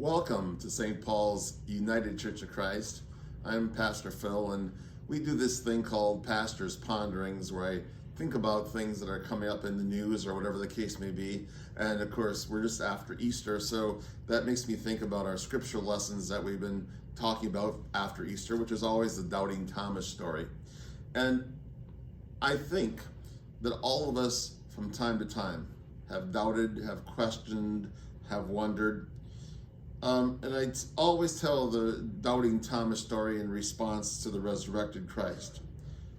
Welcome to St. Paul's United Church of Christ. I'm Pastor Phil, and we do this thing called Pastor's Ponderings, where I think about things that are coming up in the news or whatever the case may be. And of course, we're just after Easter, so that makes me think about our scripture lessons that we've been talking about after Easter, which is always the Doubting Thomas story. And I think that all of us from time to time have doubted, have questioned, have wondered. And I always tell the Doubting Thomas story in response to the resurrected Christ,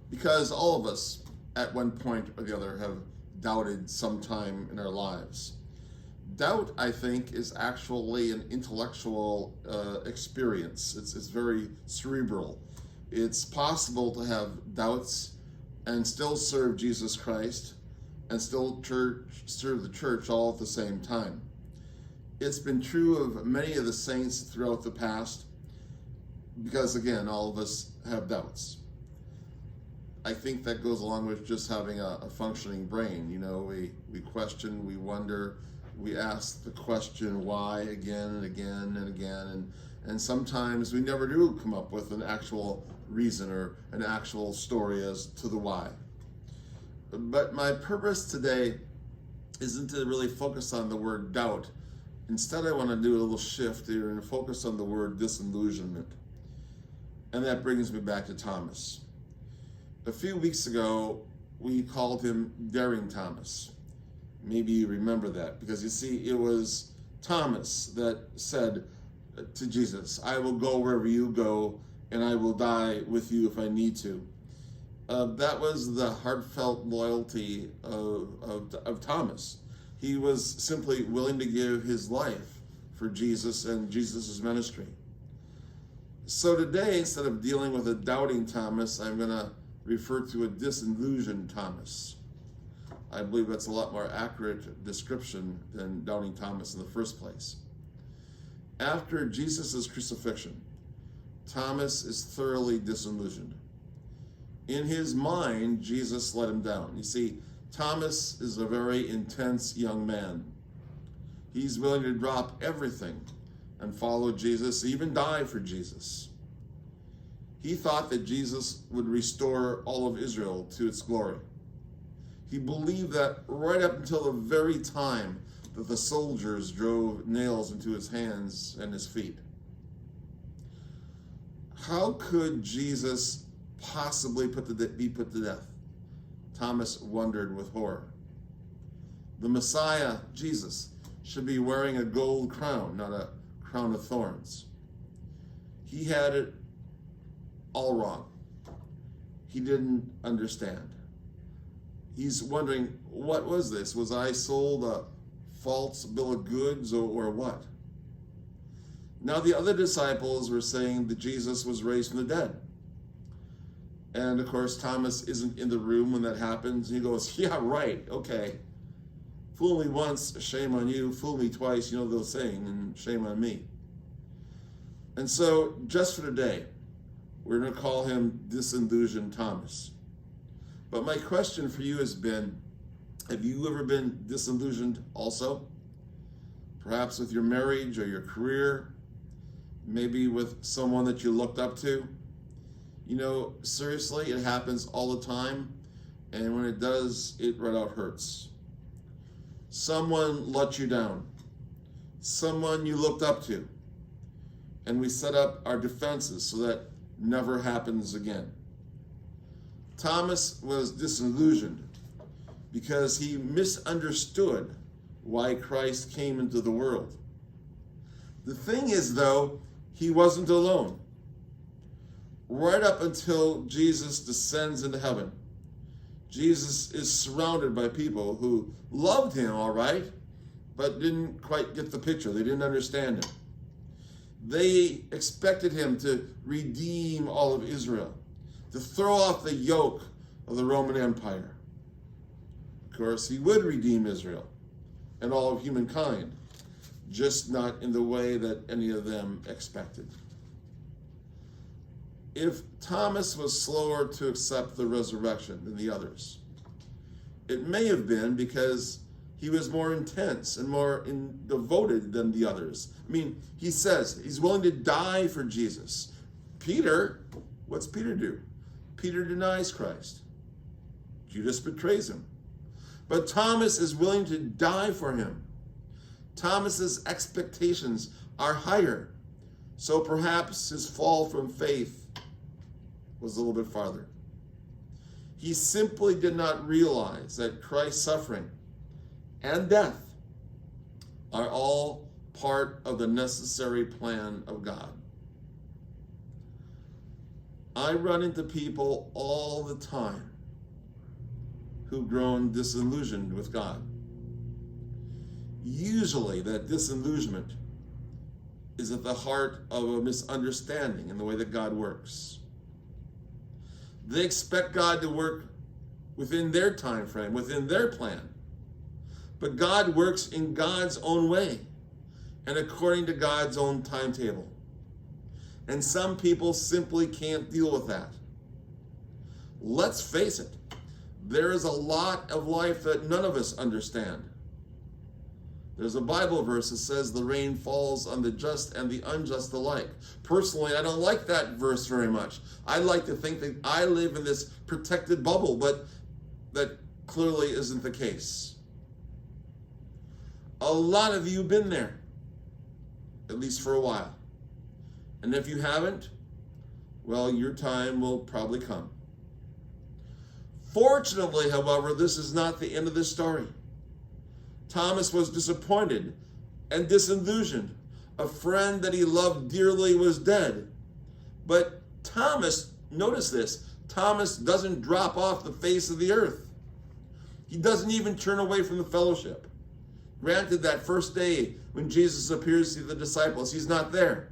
because all of us at one point or the other have doubted sometime in our lives. Doubt, I think, is actually an intellectual experience. It's very cerebral. It's possible to have doubts and still serve Jesus Christ and still serve the church all at the same time. It's been true of many of the saints throughout the past because, again, all of us have doubts. I think that goes along with just having a functioning brain. You know, we question, we wonder, we ask the question why again and again and again, and sometimes we never do come up with an actual reason or an actual story as to the why. But my purpose today isn't to really focus on the word doubt. Instead, I want to do a little shift here and focus on the word disillusionment. And that brings me back to Thomas. A few weeks ago, we called him Daring Thomas. Maybe you remember that, because you see, it was Thomas that said to Jesus, "I will go wherever you go, and I will die with you if I need to." That was the heartfelt loyalty of Thomas. He was simply willing to give his life for Jesus and Jesus' ministry. So today, instead of dealing with a doubting Thomas, I'm going to refer to a disillusioned Thomas. I believe that's a lot more accurate description than doubting Thomas in the first place. After Jesus' crucifixion, Thomas is thoroughly disillusioned. In his mind, Jesus let him down. You see, Thomas is a very intense young man. He's willing to drop everything and follow Jesus, even die for Jesus. He thought that Jesus would restore all of Israel to its glory. He believed that right up until the very time that the soldiers drove nails into his hands and his feet. How could Jesus possibly be put to death? Thomas wondered with horror. The Messiah, Jesus, should be wearing a gold crown, not a crown of thorns. He had it all wrong. He didn't understand. He's wondering, what was this? Was I sold a false bill of goods or what? Now the other disciples were saying that Jesus was raised from the dead. And of course, Thomas isn't in the room when that happens. He goes, "Yeah, right, okay. Fool me once, shame on you. Fool me twice, you know the saying, and shame on me." And so, just for today, we're going to call him Disillusioned Thomas. But my question for you has been, have you ever been disillusioned also? Perhaps with your marriage or your career, maybe with someone that you looked up to. You know, seriously, it happens all the time, and when it does, it right out hurts. Someone let you down, someone you looked up to, and we set up our defenses so that never happens again. Thomas was disillusioned because he misunderstood why Christ came into the world. The thing is, though, he wasn't alone. Right up until Jesus descends into heaven, Jesus is surrounded by people who loved him, all right, but didn't quite get the picture. They didn't understand him. They expected him to redeem all of Israel, to throw off the yoke of the Roman Empire. Of course, he would redeem Israel and all of humankind, just not in the way that any of them expected. If Thomas was slower to accept the resurrection than the others, it may have been because he was more intense and more devoted than the others. I mean, he says he's willing to die for Jesus. Peter, what's Peter do? Peter denies Christ. Judas betrays him. But Thomas is willing to die for him. Thomas's expectations are higher. So perhaps his fall from faith was a little bit farther. He simply did not realize that Christ's suffering and death are all part of the necessary plan of God. I run into people all the time who've grown disillusioned with God. Usually that disillusionment is at the heart of a misunderstanding in the way that God works. They expect God to work within their time frame, within their plan. But God works in God's own way and according to God's own timetable. And some people simply can't deal with that. Let's face it, there is a lot of life that none of us understand. There's a Bible verse that says the rain falls on the just and the unjust alike. Personally, I don't like that verse very much. I like to think that I live in this protected bubble, but that clearly isn't the case. A lot of you have been there, at least for a while. And if you haven't, well, your time will probably come. Fortunately, however, this is not the end of the story. Thomas was disappointed and disillusioned. A friend that he loved dearly was dead. But Thomas, notice this, Thomas doesn't drop off the face of the earth. He doesn't even turn away from the fellowship. Granted, that first day when Jesus appears to the disciples, he's not there.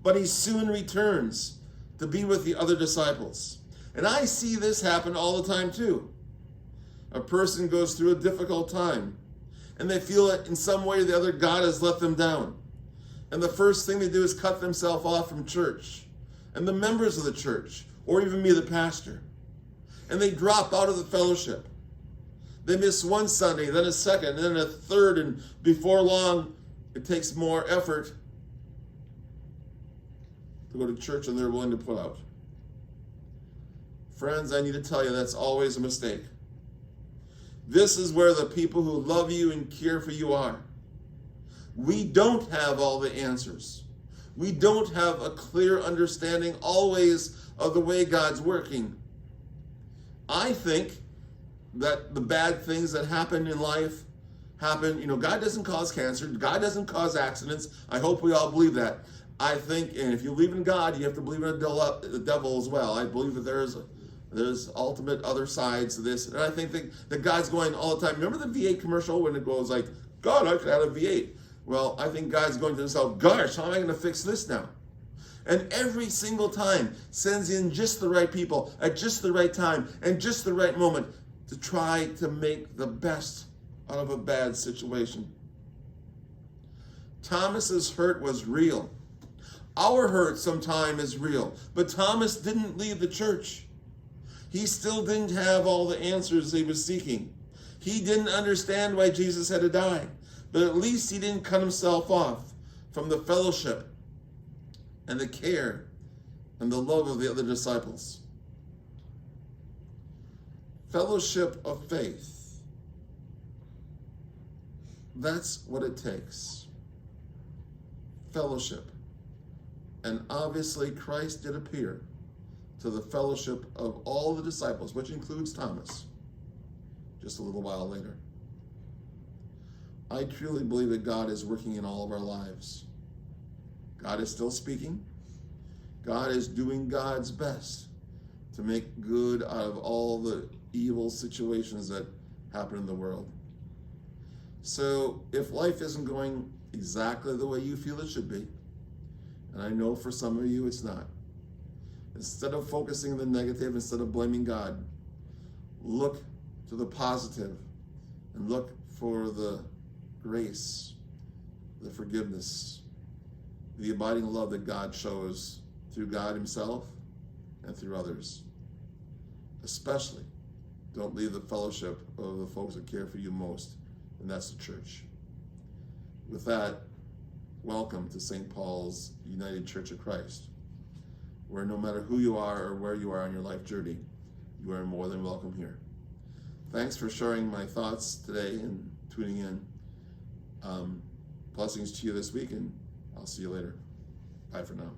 But he soon returns to be with the other disciples. And I see this happen all the time too. A person goes through a difficult time, and they feel that in some way or the other God has let them down. And the first thing they do is cut themselves off from church and the members of the church, or even me, the pastor. And they drop out of the fellowship. They miss one Sunday, then a second, and then a third, and before long, it takes more effort to go to church than they're willing to put out. Friends, I need to tell you, that's always a mistake. This is where the people who love you and care for you are. We don't have all the answers. We don't have a clear understanding always of the way God's working. I think that the bad things that happen in life happen. God doesn't cause cancer. God doesn't cause accidents. I hope we all believe that. I think, and if you believe in God, you have to believe in the devil as well. I believe that there's ultimate other sides to this. And I think that God's going all the time. Remember the V8 commercial when it goes like, God, I could have a V8. Well, I think God's going to himself, gosh, how am I going to fix this now? And every single time sends in just the right people at just the right time and just the right moment to try to make the best out of a bad situation. Thomas's hurt was real. Our hurt sometimes is real. But Thomas didn't leave the church. He still didn't have all the answers he was seeking. He didn't understand why Jesus had to die. But at least he didn't cut himself off from the fellowship and the care and the love of the other disciples. Fellowship of faith. That's what it takes. Fellowship. And obviously Christ did appear to the fellowship of all the disciples, which includes Thomas, just a little while later. I truly believe that God is working in all of our lives. God is still speaking. God is doing God's best to make good out of all the evil situations that happen in the world. So if life isn't going exactly the way you feel it should be, and I know for some of you it's not, instead of focusing on the negative, instead of blaming God, look to the positive and look for the grace, the forgiveness, the abiding love that God shows through God himself and through others. Especially, don't leave the fellowship of the folks that care for you most and that's the church. With that, welcome to St. Paul's United Church of Christ, where no matter who you are or where you are on your life journey, you are more than welcome here. Thanks for sharing my thoughts today and tuning in. Blessings to you this week, and I'll see you later. Bye for now.